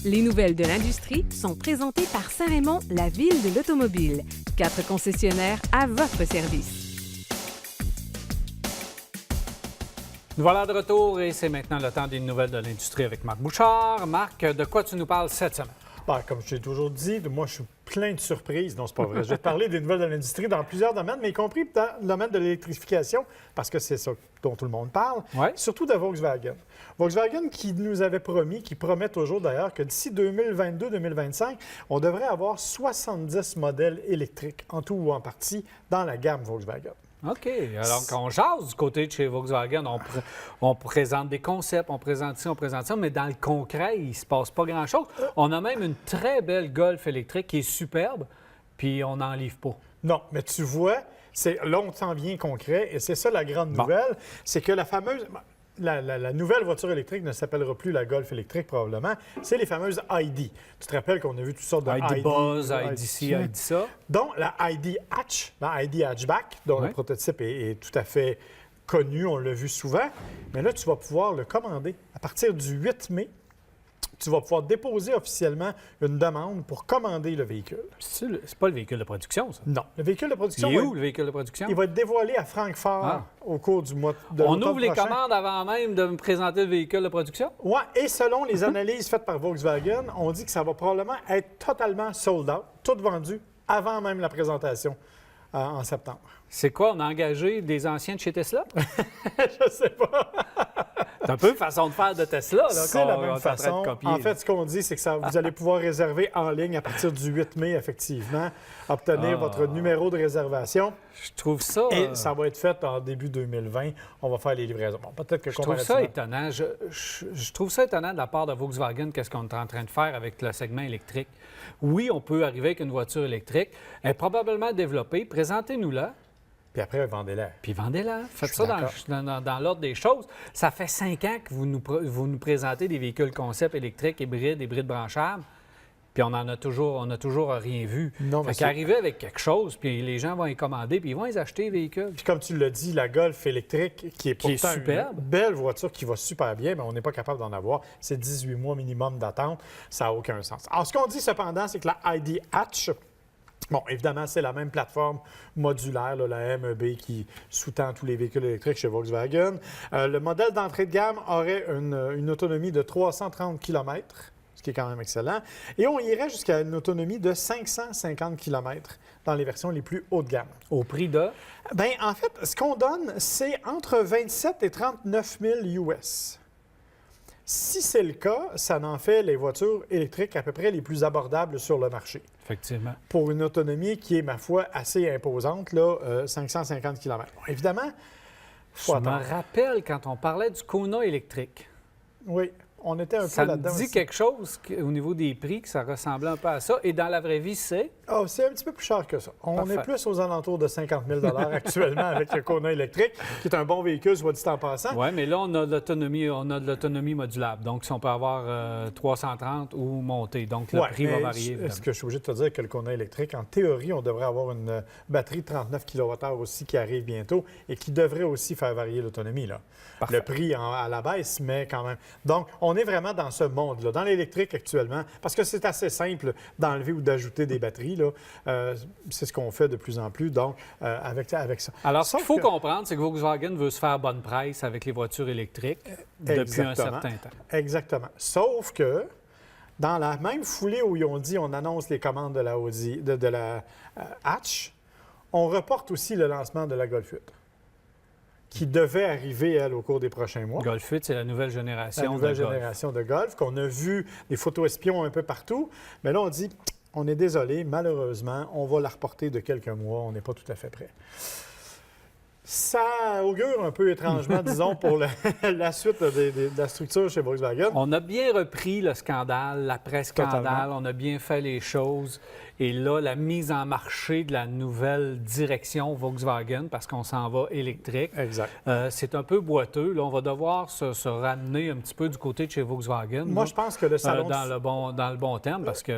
Les nouvelles de l'industrie sont présentées par Saint-Raymond, la ville de l'automobile. 4 concessionnaires à votre service. Nous voilà de retour et c'est maintenant le temps des nouvelles de l'industrie avec Marc Bouchard. Marc, de quoi tu nous parles cette semaine? Bien, comme je t'ai toujours dit, moi, je suis plein de surprises. Non, c'est pas vrai. Je vais te parler des nouvelles de l'industrie dans plusieurs domaines, mais y compris dans le domaine de l'électrification, parce que c'est ça dont tout le monde parle, surtout de Volkswagen. Volkswagen qui nous avait promis, qui promet toujours d'ailleurs, que d'ici 2022-2025, on devrait avoir 70 modèles électriques, en tout ou en partie, dans la gamme Volkswagen. OK. Alors, quand on jase du côté de chez Volkswagen, on présente des concepts, on présente ci, on présente ça, mais dans le concret, il ne se passe pas grand-chose. On a même une très belle Golf électrique qui est superbe, puis on n'en livre pas. Non, mais tu vois, là, on s'en vient concret, et c'est ça la grande nouvelle, c'est que la fameuse... La nouvelle voiture électrique ne s'appellera plus la Golf électrique, probablement. C'est les fameuses ID. Tu te rappelles qu'on a vu toutes sortes de ID Buzz, ID ci, ID ça. Donc, la ID Hatch, la ID Hatchback, dont le prototype est tout à fait connu, on l'a vu souvent. Mais là, tu vas pouvoir le commander. À partir du 8 mai, tu vas pouvoir déposer officiellement une demande pour commander le véhicule. C'est pas le véhicule de production, ça? Non. Le véhicule de production... Il est où, le véhicule de production? Il va être dévoilé à Francfort au cours du mois de l'automne prochain. On ouvre les commandes avant même de me présenter le véhicule de production? Oui, et selon les analyses faites par Volkswagen, on dit que ça va probablement être totalement sold out, tout vendu avant même la présentation en septembre. C'est quoi, on a engagé des anciens de chez Tesla? Je sais pas. C'est un peu une façon de faire de Tesla, là, c'est la même façon. En fait, ce qu'on dit, c'est que vous allez pouvoir réserver en ligne à partir du 8 mai, effectivement, obtenir votre numéro de réservation. Je trouve ça... Et ça va être fait en début 2020. On va faire les livraisons. Bon, peut-être que je trouve ça étonnant. Je trouve ça étonnant de la part de Volkswagen, qu'est-ce qu'on est en train de faire avec le segment électrique. Oui, on peut arriver avec une voiture électrique. Elle est probablement développée. Présentez-nous-la. Puis après, vendez-la. Puis vendez-la. Faites ça dans l'ordre des choses. Ça fait 5 ans que vous nous présentez des véhicules concept électriques, hybrides branchables, puis on n'a toujours rien vu. Fait qu'arriver avec quelque chose, puis les gens vont y commander, puis ils vont les acheter, les véhicules. Puis comme tu l'as dit, la Golf électrique, qui est pourtant superbe. Une belle voiture qui va super bien, mais on n'est pas capable d'en avoir. C'est 18 mois minimum d'attente. Ça n'a aucun sens. Alors, ce qu'on dit cependant, c'est que la ID Hatch... Bon, évidemment, c'est la même plateforme modulaire, là, la MEB, qui sous-tend tous les véhicules électriques chez Volkswagen. Le modèle d'entrée de gamme aurait une autonomie de 330 km, ce qui est quand même excellent. Et on irait jusqu'à une autonomie de 550 km dans les versions les plus haut de gamme. Au prix de? Bien, en fait, ce qu'on donne, c'est entre 27 et 39 000 US. Si c'est le cas, ça en fait les voitures électriques à peu près les plus abordables sur le marché. Effectivement. Pour une autonomie qui est, ma foi, assez imposante, là, 550 km. Bon, évidemment, je me rappelle quand on parlait du Kona électrique. Oui, on était un peu là-dedans. Ça me dit quelque chose au niveau des prix, que ça ressemblait un peu à ça. Et dans la vraie vie, c'est? Oh, c'est un petit peu plus cher que ça. On est plus aux alentours de 50 000 actuellement avec le Kona électrique, qui est un bon véhicule, soit dit en passant. Oui, mais là, on a de l'autonomie modulable. Donc, si on peut avoir 330 ou monter. Donc, le prix va varier. Est-ce que je suis obligé de te dire que le Kona électrique, en théorie, on devrait avoir une batterie de 39 kWh aussi qui arrive bientôt et qui devrait aussi faire varier l'autonomie, là. Le prix à la baisse, mais quand même. Donc, on est vraiment dans ce monde-là, dans l'électrique actuellement, parce que c'est assez simple d'enlever ou d'ajouter des batteries. C'est ce qu'on fait de plus en plus, donc, avec ça. Alors, ce qu'il faut comprendre, c'est que Volkswagen veut se faire bonne presse avec les voitures électriques depuis un certain temps. Exactement. Sauf que, dans la même foulée où ils ont dit on annonce les commandes de la Audi, de la Hatch, on reporte aussi le lancement de la Golf 8. Qui devait arriver, elle, au cours des prochains mois. Golf 8, c'est la nouvelle génération de Golf. La nouvelle génération de Golf, qu'on a vu des photos espions un peu partout. Mais là, on dit, on est désolé, malheureusement, on va la reporter de quelques mois. On n'est pas tout à fait prêt. Ça augure un peu étrangement, disons, pour la suite de la structure chez Volkswagen. On a bien repris le scandale, l'après-scandale. On a bien fait les choses. Et là, la mise en marché de la nouvelle direction Volkswagen, parce qu'on s'en va électrique, c'est un peu boiteux. Là, on va devoir se ramener un petit peu du côté de chez Volkswagen. Moi, je pense que le salon... dans le bon terme, parce que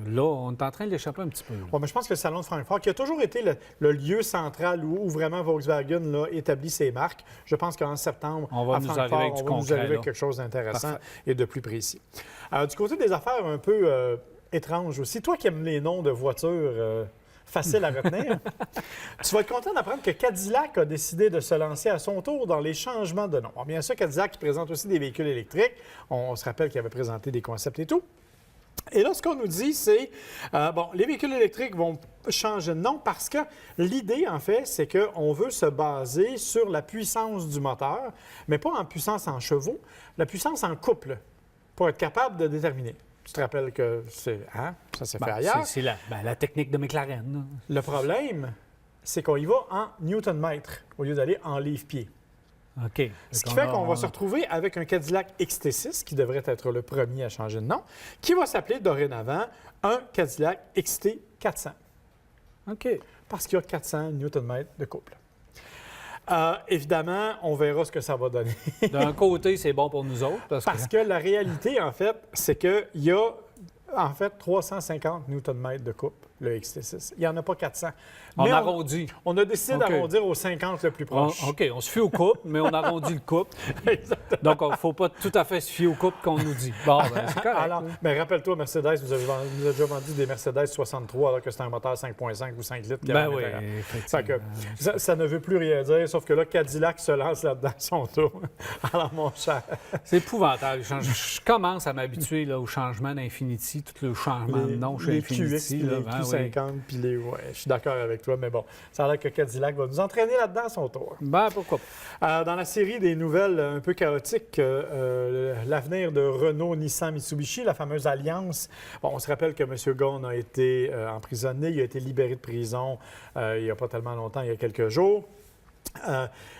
là, on est en train de l'échapper un petit peu. Oui, mais je pense que le salon de Francfort, qui a toujours été le lieu central où vraiment Volkswagen là, établit ses marques, je pense qu'en septembre, on va nous arriver avec quelque chose d'intéressant et de plus précis. Du côté des affaires un peu étranges aussi, toi qui aimes les noms de voitures faciles à retenir, tu vas être content d'apprendre que Cadillac a décidé de se lancer à son tour dans les changements de nom. Alors, bien sûr, Cadillac qui présente aussi des véhicules électriques. On se rappelle qu'il avait présenté des concepts et tout. Et là, ce qu'on nous dit, c'est, les véhicules électriques vont changer de nom parce que l'idée, en fait, c'est qu'on veut se baser sur la puissance du moteur, mais pas en puissance en chevaux, la puissance en couple, pour être capable de déterminer. Tu te rappelles que ça s'est fait ailleurs? C'est la technique de McLaren. Là. Le problème, c'est qu'on y va en newton-mètre au lieu d'aller en livre-pied. OK. Ce qui fait qu'on va se retrouver avec un Cadillac XT6, qui devrait être le premier à changer de nom, qui va s'appeler dorénavant un Cadillac XT400. OK. Parce qu'il y a 400 Nm de couple. Évidemment, on verra ce que ça va donner. D'un côté, c'est bon pour nous autres. Parce que la réalité, en fait, c'est qu'il y a, 350 Nm de couple, le XT6. Il n'y en a pas 400. On arrondit. On a décidé d'arrondir aux 50 le plus proche. OK, on se fie au couple, mais on arrondit le couple. Donc, il ne faut pas tout à fait se fier au couple qu'on nous dit. Bon, c'est correct. Alors, mais rappelle-toi, Mercedes, vous avez déjà vendu des Mercedes 63 alors que c'est un moteur 5.5 ou 5 litres. Oui, effectivement. Ça ne veut plus rien dire, sauf que là, Cadillac se lance là-dedans son tour. Alors, mon cher... C'est épouvantable. Je commence à m'habituer au changement d'Infiniti, tout le changement de nom chez Infiniti. Les Q50, puis je suis d'accord avec toi, mais bon, ça a l'air que Cadillac va nous entraîner là-dedans à son tour. Pourquoi pas. Dans la série des nouvelles un peu chaotiques, l'avenir de Renault, Nissan, Mitsubishi, la fameuse alliance. Bon, on se rappelle que M. Ghosn a été emprisonné, il a été libéré de prison il n'y a pas tellement longtemps, il y a quelques jours.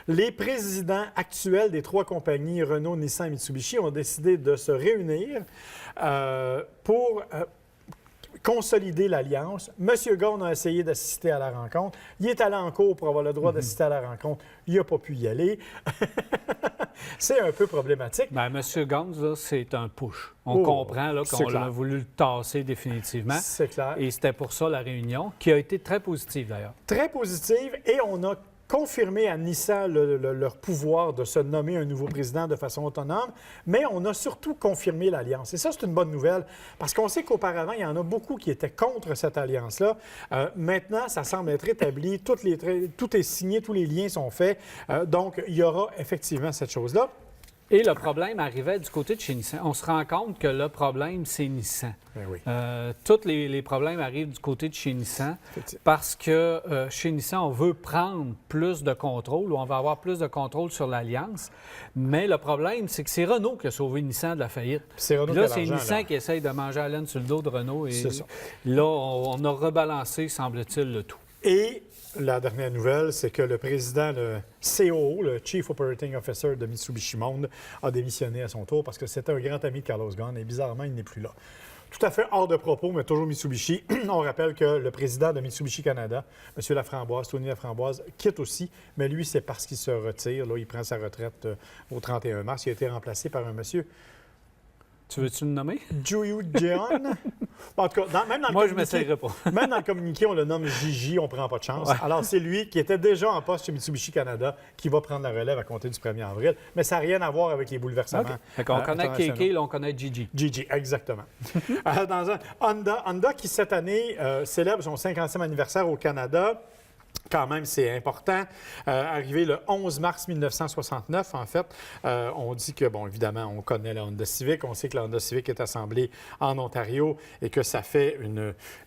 Les présidents actuels des trois compagnies, Renault, Nissan et Mitsubishi, ont décidé de se réunir pour consolider l'alliance. M. Ghosn a essayé d'assister à la rencontre. Il est allé en cours pour avoir le droit d'assister à la rencontre. Il n'a pas pu y aller. C'est un peu problématique. M. Ghosn, c'est un push. On comprend qu'on a voulu le tasser définitivement. C'est clair. Et c'était pour ça la réunion, qui a été très positive d'ailleurs. Très positive. Et on a confirmé à Nissan leur pouvoir de se nommer un nouveau président de façon autonome, mais on a surtout confirmé l'alliance. Et ça, c'est une bonne nouvelle, parce qu'on sait qu'auparavant, il y en a beaucoup qui étaient contre cette alliance-là. Maintenant, ça semble être établi, tout est signé, tous les liens sont faits. Donc, il y aura effectivement cette chose-là. Et le problème arrivait du côté de chez Nissan. On se rend compte que le problème, c'est Nissan. Ben oui. Tous les problèmes arrivent du côté de chez Nissan parce que chez Nissan, on veut prendre plus de contrôle ou on va avoir plus de contrôle sur l'alliance. Mais le problème, c'est que c'est Renault qui a sauvé Nissan de la faillite. C'est Nissan qui essaye de manger la laine sur le dos de Renault. Et là, on a rebalancé, semble-t-il, le tout. Et la dernière nouvelle, c'est que le président, le COO, le Chief Operating Officer de Mitsubishi Monde, a démissionné à son tour parce que c'était un grand ami de Carlos Ghosn et bizarrement, il n'est plus là. Tout à fait hors de propos, mais toujours Mitsubishi. On rappelle que le président de Mitsubishi Canada, M. Laframboise, Tony Laframboise, quitte aussi, mais lui, c'est parce qu'il se retire. Là, il prend sa retraite au 31 mars. Il a été remplacé par un monsieur... Tu veux-tu le nommer? Juyu Jeon. En tout cas, moi, je ne m'essayerai pas. Même dans le communiqué, on le nomme Gigi, on ne prend pas de chance. Ouais. Alors, c'est lui qui était déjà en poste chez Mitsubishi Canada qui va prendre la relève à compter du 1er avril. Mais ça n'a rien à voir avec les bouleversements. Okay. On connaît Keiki, là, on connaît Gigi. Gigi, exactement. Dans un Honda qui, cette année, célèbre son 50e anniversaire au Canada. Quand même, c'est important. Arrivé le 11 mars 1969, en fait, on dit que, bon, évidemment, on connaît la Honda Civic. On sait que la Honda Civic est assemblée en Ontario et que ça fait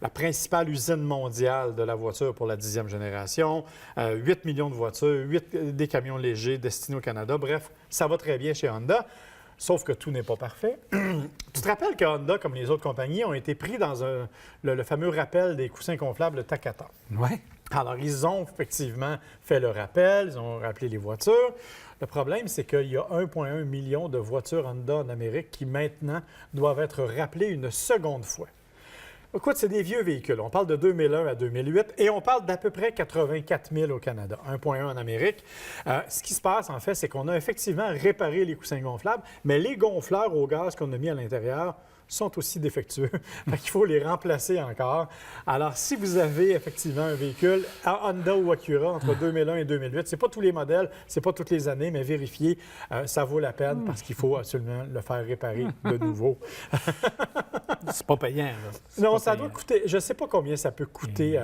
la principale usine mondiale de la voiture pour la 10e génération. 8 millions de voitures, 8 des camions légers destinés au Canada. Bref, ça va très bien chez Honda. Sauf que tout n'est pas parfait. Tu te rappelles que Honda, comme les autres compagnies, ont été pris dans le fameux rappel des coussins gonflables Takata. Oui. Alors, ils ont effectivement fait le rappel, ils ont rappelé les voitures. Le problème, c'est qu'il y a 1,1 million de voitures Honda en Amérique qui, maintenant, doivent être rappelées une seconde fois. Écoute, c'est des vieux véhicules. On parle de 2001 à 2008 et on parle d'à peu près 84 000 au Canada, 1,1 en Amérique. Ce qui se passe, en fait, c'est qu'on a effectivement réparé les coussins gonflables, mais les gonfleurs au gaz qu'on a mis à l'intérieur sont aussi défectueux. Il faut les remplacer encore. Alors, si vous avez effectivement un véhicule à Honda ou Acura entre 2001 et 2008, ce n'est pas tous les modèles, ce n'est pas toutes les années, mais vérifiez, ça vaut la peine parce qu'il faut absolument le faire réparer de nouveau. C'est pas payant, là. Non, ça doit coûter. Je ne sais pas combien ça peut coûter.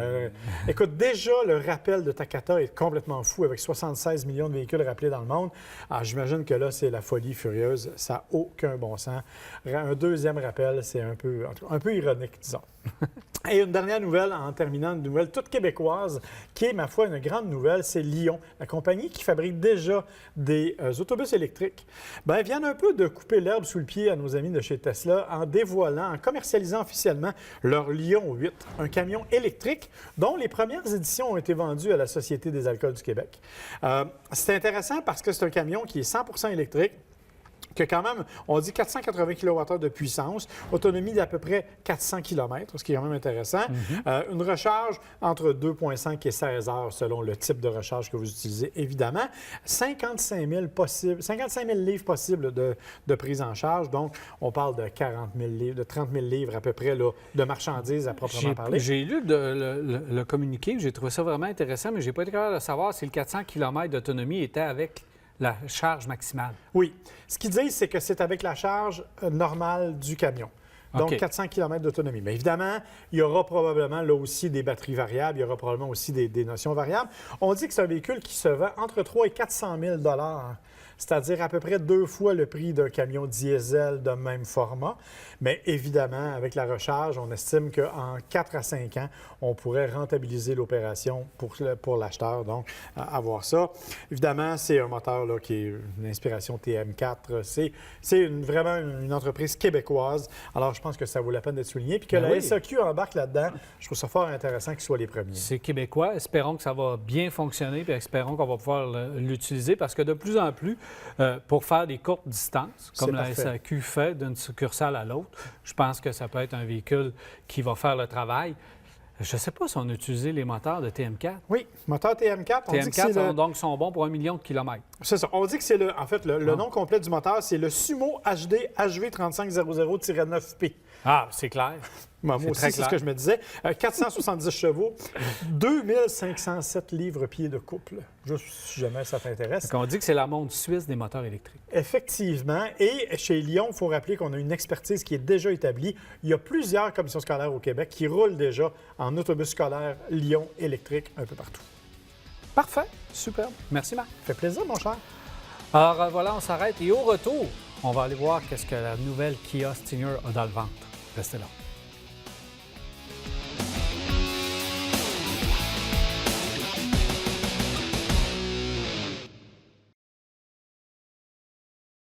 Écoute, déjà, le rappel de Takata est complètement fou avec 76 millions de véhicules rappelés dans le monde. Alors, j'imagine que là, c'est la folie furieuse. Ça n'a aucun bon sens. Un deuxième rappel, c'est un peu ironique, disons. Et une dernière nouvelle, en terminant, une nouvelle toute québécoise, qui est, ma foi, une grande nouvelle, c'est Lion, la compagnie qui fabrique déjà des autobus électriques. Bien, vient un peu de couper l'herbe sous le pied à nos amis de chez Tesla en dévoilant, en commercialisant officiellement leur Lion 8, un camion électrique dont les premières éditions ont été vendues à la Société des alcools du Québec. C'est intéressant parce que c'est un camion qui est 100 % électrique, que quand même, on dit 480 kWh de puissance, autonomie d'à peu près 400 km, ce qui est quand même intéressant. Une recharge entre 2,5 et 16 heures selon le type de recharge que vous utilisez, évidemment. 55 000 livres possibles de prise en charge. Donc, on parle de 40 000 livres, de 30 000 livres à peu près là, de marchandises à proprement parler. J'ai lu le communiqué, j'ai trouvé ça vraiment intéressant, mais je n'ai pas été capable de savoir si le 400 km d'autonomie était avec la charge maximale. Oui. Ce qu'ils disent, c'est que c'est avec la charge normale du camion. Donc, 400 km d'autonomie. Mais évidemment, il y aura probablement là aussi des batteries variables, il y aura probablement aussi des notions variables. On dit que c'est un véhicule qui se vend entre 300 et 400 000 $, c'est-à-dire à peu près 2 fois le prix d'un camion diesel de même format. Mais évidemment, avec la recharge, on estime qu'en 4 à 5 ans, on pourrait rentabiliser l'opération pour l'acheteur, donc avoir ça. Évidemment, c'est un moteur là, qui est une inspiration TM4. C'est vraiment une entreprise québécoise. Alors, je pense que ça vaut la peine d'être souligné. Puis que la SAQ embarque là-dedans, je trouve ça fort intéressant qu'ils soient les premiers. C'est québécois. Espérons que ça va bien fonctionner, puis espérons qu'on va pouvoir l'utiliser, parce que de plus en plus, pour faire des courtes distances, comme la SAQ fait d'une succursale à l'autre, je pense que ça peut être un véhicule qui va faire le travail. Je ne sais pas si on a utilisé les moteurs de TM4. Oui, moteur TM4. TM4 donc sont bons pour 1 million de kilomètres. C'est ça. On dit que c'est le nom complet du moteur, c'est le Sumo HD HV3500-9P. Ah, c'est clair. Moi aussi, c'est ce que je me disais. 470 chevaux, 2507 livres-pieds de couple. Juste si jamais ça t'intéresse. On dit que c'est la montre suisse des moteurs électriques. Effectivement. Et chez Lion, il faut rappeler qu'on a une expertise qui est déjà établie. Il y a plusieurs commissions scolaires au Québec qui roulent déjà en autobus scolaire Lion électrique un peu partout. Parfait. Superbe. Merci, Marc. Ça fait plaisir, mon cher. Alors voilà, on s'arrête. Et au retour, on va aller voir qu'est-ce que la nouvelle Kia Stinger a dans le ventre. Restez là.